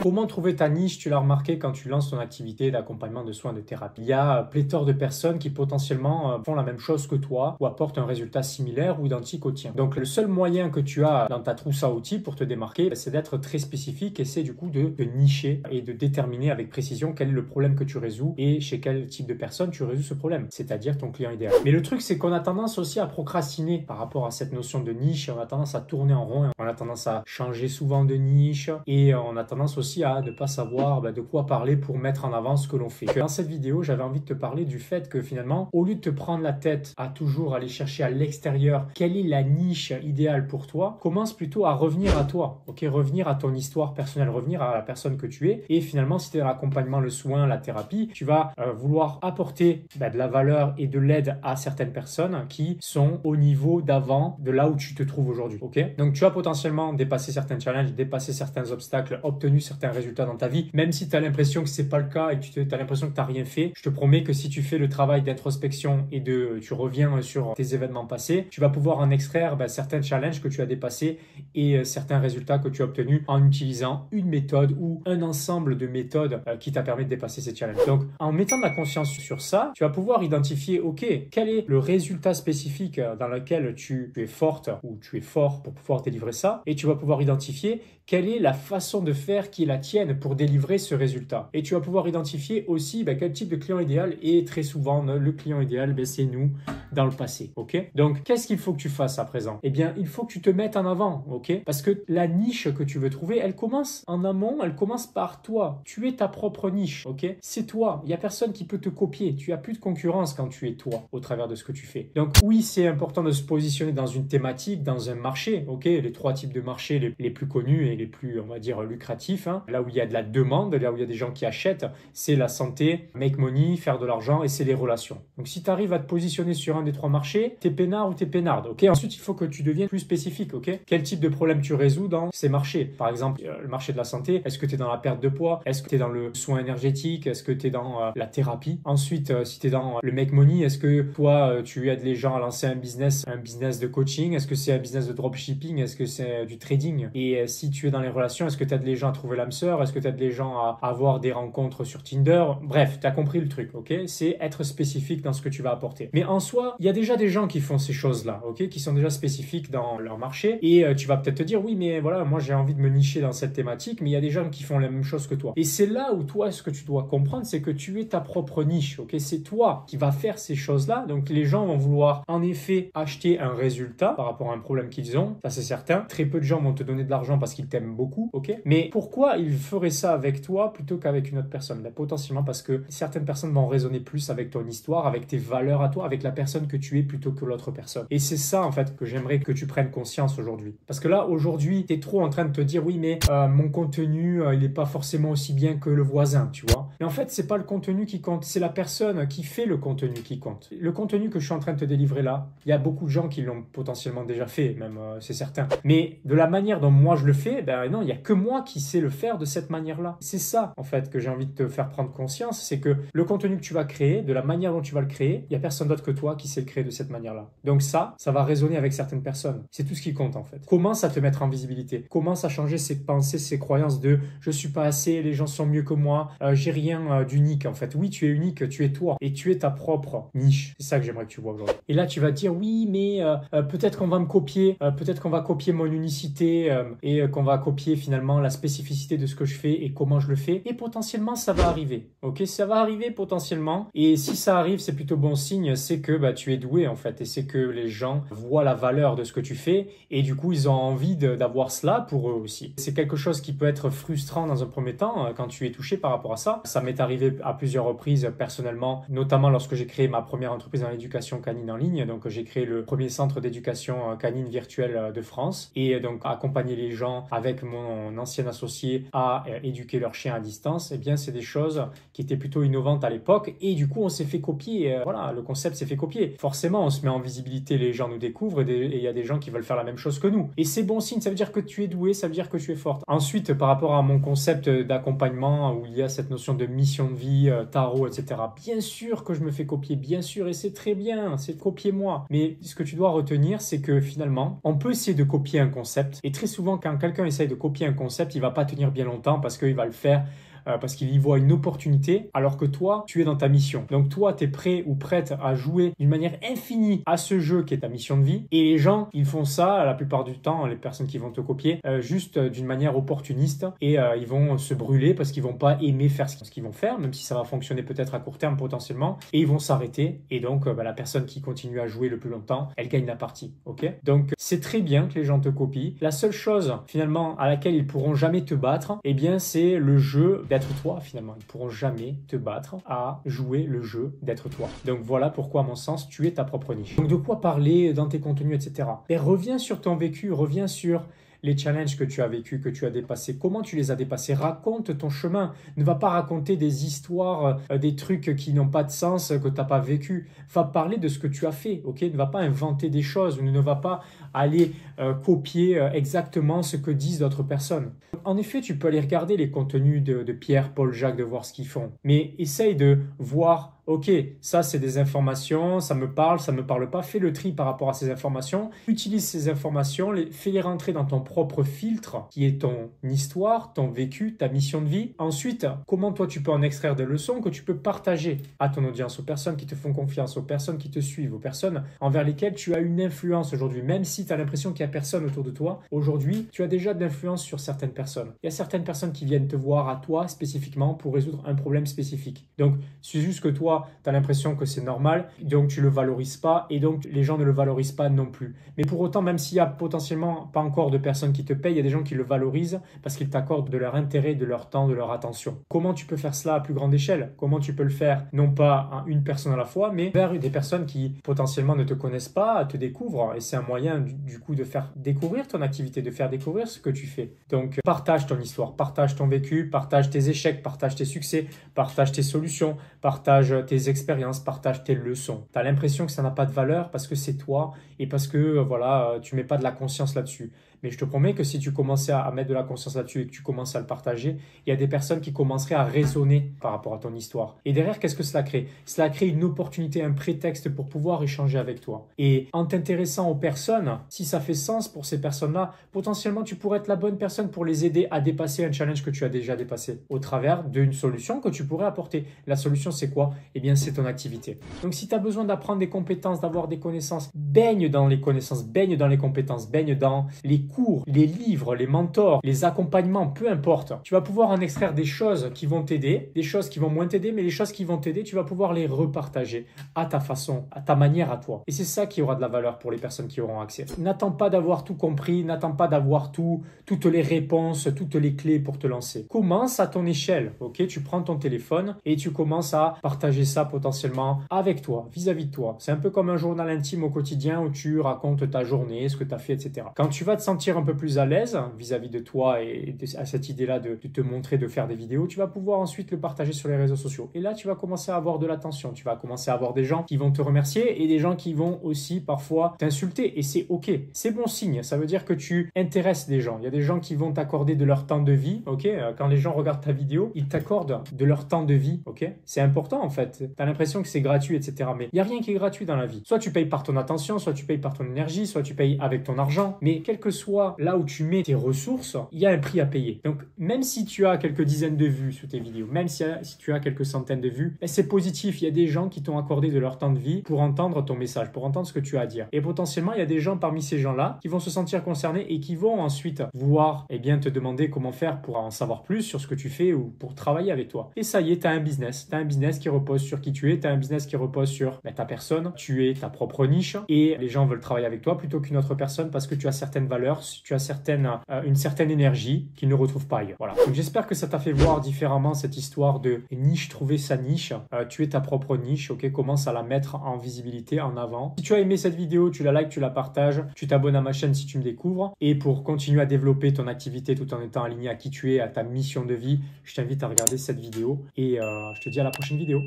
Comment trouver ta niche? Tu l'as remarqué quand tu lances ton activité d'accompagnement de soins de thérapie. Il y a pléthore de personnes qui potentiellement font la même chose que toi ou apportent un résultat similaire ou identique au tien. Donc le seul moyen que tu as dans ta trousse à outils pour te démarquer, c'est d'être très spécifique et c'est du coup de nicher et de déterminer avec précision quel est le problème que tu résous et chez quel type de personne tu résous ce problème, c'est-à-dire ton client idéal. Mais le truc, c'est qu'on a tendance aussi à procrastiner par rapport à cette notion de niche, on a tendance à tourner en rond, on a tendance à changer souvent de niche et on a tendance aussi à ne pas savoir de quoi parler pour mettre en avant ce que l'on fait. Dans cette vidéo, j'avais envie de te parler du fait que finalement, au lieu de te prendre la tête à toujours aller chercher à l'extérieur quelle est la niche idéale pour toi, commence plutôt à revenir à toi, ok, revenir à ton histoire personnelle, revenir à la personne que tu es. Et finalement, si tu es dans l'accompagnement, le soin, la thérapie, tu vas vouloir apporter de la valeur et de l'aide à certaines personnes qui sont au niveau d'avant de là où tu te trouves aujourd'hui, ok? Donc, tu as potentiellement dépassé certains challenges, dépassé certains obstacles, obtenu certains résultats dans ta vie, même si tu as l'impression que c'est pas le cas et que tu as l'impression que tu n'as rien fait. Je te promets que si tu fais le travail d'introspection et tu reviens sur tes événements passés, tu vas pouvoir en extraire certains challenges que tu as dépassés et certains résultats que tu as obtenus en utilisant une méthode ou un ensemble de méthodes qui t'a permis de dépasser ces challenges. Donc, en mettant de la conscience sur ça, tu vas pouvoir identifier, ok, quel est le résultat spécifique dans lequel tu es forte ou tu es fort pour pouvoir délivrer ça, et tu vas pouvoir identifier quelle est la façon de faire qui est la tienne pour délivrer ce résultat. Et tu vas pouvoir identifier aussi quel type de client idéal, et très souvent, le client idéal, c'est nous dans le passé, ok? Donc, qu'est-ce qu'il faut que tu fasses à présent? Eh bien, il faut que tu te mettes en avant, ok? Parce que la niche que tu veux trouver, elle commence en amont, elle commence par toi. Tu es ta propre niche, ok? C'est toi. Il n'y a personne qui peut te copier. Tu n'as plus de concurrence quand tu es toi au travers de ce que tu fais. Donc, oui, c'est important de se positionner dans une thématique, dans un marché, ok? Les 3 types de marchés les plus connus et les plus, on va dire, lucratifs, hein. Là où il y a de la demande, là où il y a des gens qui achètent, c'est la santé, make money, faire de l'argent, et c'est les relations. Donc, si tu arrives à te positionner sur un des 3 marchés, t'es peinard ou t'es peinarde, ok? Ensuite, il faut que tu deviennes plus spécifique, ok? Quel type de problème tu résous dans ces marchés? Par exemple, le marché de la santé, est-ce que tu es dans la perte de poids? Est-ce que tu es dans le soin énergétique? Est-ce que tu es dans la thérapie? Ensuite, si tu es dans le make money, est-ce que toi, tu aides les gens à lancer un business de coaching? Est-ce que c'est un business de dropshipping? Est-ce que c'est du trading? Et si tu es dans les relations, est-ce que tu aides les gens à trouver l'âme sœur? Est-ce que tu aides les gens à avoir des rencontres sur Tinder? Bref, tu as compris le truc, ok? C'est être spécifique dans ce que tu vas apporter. Mais en soi, il y a déjà des gens qui font ces choses-là, ok? Qui sont déjà spécifiques dans leur marché. Et tu vas peut-être te dire, oui, mais voilà, moi j'ai envie de me nicher dans cette thématique, mais il y a des gens qui font la même chose que toi. Et c'est là où toi, ce que tu dois comprendre, c'est que tu es ta propre niche, ok? C'est toi qui vas faire ces choses-là. Donc les gens vont vouloir en effet acheter un résultat par rapport à un problème qu'ils ont, ça c'est certain. Très peu de gens vont te donner de l'argent parce qu'ils t'aiment beaucoup, ok? Mais pourquoi ils feraient ça avec toi plutôt qu'avec une autre personne? Potentiellement parce que certaines personnes vont résonner plus avec ton histoire, avec tes valeurs à toi, avec la personne que tu es plutôt que l'autre personne. Et c'est ça en fait que j'aimerais que tu prennes conscience aujourd'hui. Parce que là, aujourd'hui, tu es trop en train de te dire, oui, mais mon contenu, il n'est pas forcément aussi bien que le voisin, tu vois. Mais en fait, c'est pas le contenu qui compte, c'est la personne qui fait le contenu qui compte. Le contenu que je suis en train de te délivrer là, il y a beaucoup de gens qui l'ont potentiellement déjà fait, même c'est certain. Mais de la manière dont moi je le fais, non, il n'y a que moi qui sais le faire de cette manière-là. C'est ça, en fait, que j'ai envie de te faire prendre conscience, c'est que le contenu que tu vas créer, de la manière dont tu vas le créer, il n'y a personne d'autre que toi qui sait le créer de cette manière-là. Donc ça va résonner avec certaines personnes. C'est tout ce qui compte, en fait. Commence à te mettre en visibilité. Commence à changer ses pensées, ses croyances de « je suis pas assez, les gens sont mieux que moi, j'ai rien d'unique », en fait. Oui, tu es unique, tu es toi et tu es ta propre niche. C'est ça que j'aimerais que tu vois aujourd'hui. Et là, tu vas te dire « oui, mais peut-être qu'on va me copier, peut-être qu'on va copier mon unicité et qu'on va copier finalement la spécificité de ce que je fais et comment je le fais. » Et potentiellement, ça va arriver. Ok, ça va arriver potentiellement. Et si ça arrive, c'est plutôt bon signe, c'est que tu es doué, en fait. Et c'est que les gens voient la valeur de ce que tu fais et du coup, ils ont envie d'avoir cela pour eux aussi. C'est quelque chose qui peut être frustrant dans un premier temps quand tu es touché par rapport à ça. Ça m'est arrivé à plusieurs reprises personnellement, notamment lorsque j'ai créé ma première entreprise dans l'éducation canine en ligne. Donc, j'ai créé le premier centre d'éducation canine virtuelle de France et donc accompagner les gens avec mon ancien associé à éduquer leurs chiens à distance. Eh bien, c'est des choses qui étaient plutôt innovantes à l'époque et du coup, on s'est fait copier. Voilà, le concept s'est fait copier. Forcément, on se met en visibilité, les gens nous découvrent et il y a des gens qui veulent faire la même chose que nous. Et c'est bon signe, ça veut dire que tu es doué, ça veut dire que tu es forte. Ensuite, par rapport à mon concept d'accompagnement où il y a cette notion de mission de vie, tarot, etc. Bien sûr que je me fais copier, bien sûr, et c'est très bien, c'est copier-moi. Mais ce que tu dois retenir, c'est que finalement, on peut essayer de copier un concept. Et très souvent, quand quelqu'un essaye de copier un concept, il va pas tenir bien longtemps parce qu'il va le faire parce qu'il y voit une opportunité, alors que toi, tu es dans ta mission. Donc toi, tu es prêt ou prête à jouer d'une manière infinie à ce jeu qui est ta mission de vie. Et les gens, ils font ça, la plupart du temps, les personnes qui vont te copier, juste d'une manière opportuniste. Et ils vont se brûler parce qu'ils vont pas aimer faire ce qu'ils vont faire, même si ça va fonctionner peut-être à court terme potentiellement. Et ils vont s'arrêter. Et donc, la personne qui continue à jouer le plus longtemps, elle gagne la partie. Ok? Donc, c'est très bien que les gens te copient. La seule chose, finalement, à laquelle ils pourront jamais te battre, eh bien, c'est le jeu d'être toi, finalement. Ils ne pourront jamais te battre à jouer le jeu d'être toi. Donc voilà pourquoi, à mon sens, tu es ta propre niche. Donc de quoi parler dans tes contenus, etc. Et reviens sur ton vécu, reviens sur les challenges que tu as vécu, que tu as dépassés, comment tu les as dépassés, raconte ton chemin. Ne va pas raconter des histoires, des trucs qui n'ont pas de sens, que tu n'as pas vécu. Va parler de ce que tu as fait, ok? Ne va pas inventer des choses, ou ne va pas aller copier exactement ce que disent d'autres personnes. En effet, tu peux aller regarder les contenus de Pierre, Paul, Jacques, de voir ce qu'ils font. Mais essaye de voir, ok, ça c'est des informations, ça me parle pas. Fais le tri par rapport à ces informations. Utilise ces informations, fais-les rentrer dans ton propre filtre qui est ton histoire, ton vécu, ta mission de vie. Ensuite, comment toi tu peux en extraire des leçons que tu peux partager à ton audience, aux personnes qui te font confiance, aux personnes qui te suivent, aux personnes envers lesquelles tu as une influence aujourd'hui. Même si tu as l'impression qu'il n'y a personne autour de toi, aujourd'hui, tu as déjà de l'influence sur certaines personnes. Il y a certaines personnes qui viennent te voir à toi spécifiquement pour résoudre un problème spécifique. Donc, c'est juste que toi, tu as l'impression que c'est normal, donc tu ne le valorises pas et donc les gens ne le valorisent pas non plus. Mais pour autant, même s'il y a potentiellement pas encore de personnes qui te payent, il y a des gens qui le valorisent parce qu'ils t'accordent de leur intérêt, de leur temps, de leur attention. Comment tu peux faire cela à plus grande échelle? Comment tu peux le faire non pas à une personne à la fois, mais vers des personnes qui potentiellement ne te connaissent pas, te découvrent. Et c'est un moyen du coup de faire découvrir ton activité, de faire découvrir ce que tu fais. Donc partage ton histoire, partage ton vécu, partage tes échecs, partage tes succès, partage tes solutions, partage tes expériences, partage tes leçons. Tu as l'impression que ça n'a pas de valeur parce que c'est toi et parce que voilà, tu mets pas de la conscience là-dessus. Mais je te promets que si tu commençais à mettre de la conscience là-dessus et que tu commences à le partager, il y a des personnes qui commenceraient à raisonner par rapport à ton histoire. Et derrière, qu'est-ce que cela crée? Cela crée une opportunité, un prétexte pour pouvoir échanger avec toi. Et en t'intéressant aux personnes, si ça fait sens pour ces personnes-là, potentiellement tu pourrais être la bonne personne pour les aider à dépasser un challenge que tu as déjà dépassé au travers d'une solution que tu pourrais apporter. La solution, c'est quoi? Eh bien, c'est ton activité. Donc, si tu as besoin d'apprendre des compétences, d'avoir des connaissances, baigne dans les connaissances, baigne dans les compétences, baigne dans les cours, les livres, les mentors, les accompagnements, peu importe. Tu vas pouvoir en extraire des choses qui vont t'aider, des choses qui vont moins t'aider, mais les choses qui vont t'aider, tu vas pouvoir les repartager à ta façon, à ta manière à toi. Et c'est ça qui aura de la valeur pour les personnes qui auront accès. N'attends pas d'avoir tout compris, n'attends pas d'avoir toutes les réponses, toutes les clés pour te lancer. Commence à ton échelle, ok? Tu prends ton téléphone et tu commences à partager ça potentiellement avec toi, vis-à-vis de toi. C'est un peu comme un journal intime au quotidien où tu racontes ta journée, ce que tu as fait, etc. Quand tu vas te sentir un peu plus à l'aise vis-à-vis de toi et à cette idée-là de te montrer, de faire des vidéos, tu vas pouvoir ensuite le partager sur les réseaux sociaux. Et là, tu vas commencer à avoir de l'attention. Tu vas commencer à avoir des gens qui vont te remercier et des gens qui vont aussi parfois t'insulter. Et c'est OK. C'est bon signe. Ça veut dire que tu intéresses des gens. Il y a des gens qui vont t'accorder de leur temps de vie. OK? Quand les gens regardent ta vidéo, ils t'accordent de leur temps de vie. OK? C'est important en fait. Tu as l'impression que c'est gratuit, etc. Mais il n'y a rien qui est gratuit dans la vie. Soit tu payes par ton attention, soit tu payes par ton énergie, soit tu payes avec ton argent. Mais quel que soit là où tu mets tes ressources, il y a un prix à payer. Donc, même si tu as quelques dizaines de vues sous tes vidéos, même si tu as quelques centaines de vues, c'est positif. Il y a des gens qui t'ont accordé de leur temps de vie pour entendre ton message, pour entendre ce que tu as à dire. Et potentiellement, il y a des gens parmi ces gens-là qui vont se sentir concernés et qui vont ensuite vouloir te demander comment faire pour en savoir plus sur ce que tu fais ou pour travailler avec toi. Et ça y est, tu as un business. Tu as un business qui repose sur qui tu es. Tu as un business qui repose sur ta personne. Tu es ta propre niche et les gens veulent travailler avec toi plutôt qu'une autre personne parce que tu as certaines valeurs, tu as une certaine énergie qu'ils ne retrouvent pas ailleurs. Voilà. Donc j'espère que ça t'a fait voir différemment cette histoire de niche, trouver sa niche. Tu es ta propre niche, ok? Commence à la mettre en visibilité, en avant. Si tu as aimé cette vidéo, tu la likes, tu la partages, tu t'abonnes à ma chaîne si tu me découvres. Et pour continuer à développer ton activité tout en étant aligné à qui tu es, à ta mission de vie, je t'invite à regarder cette vidéo et je te dis à la prochaine vidéo.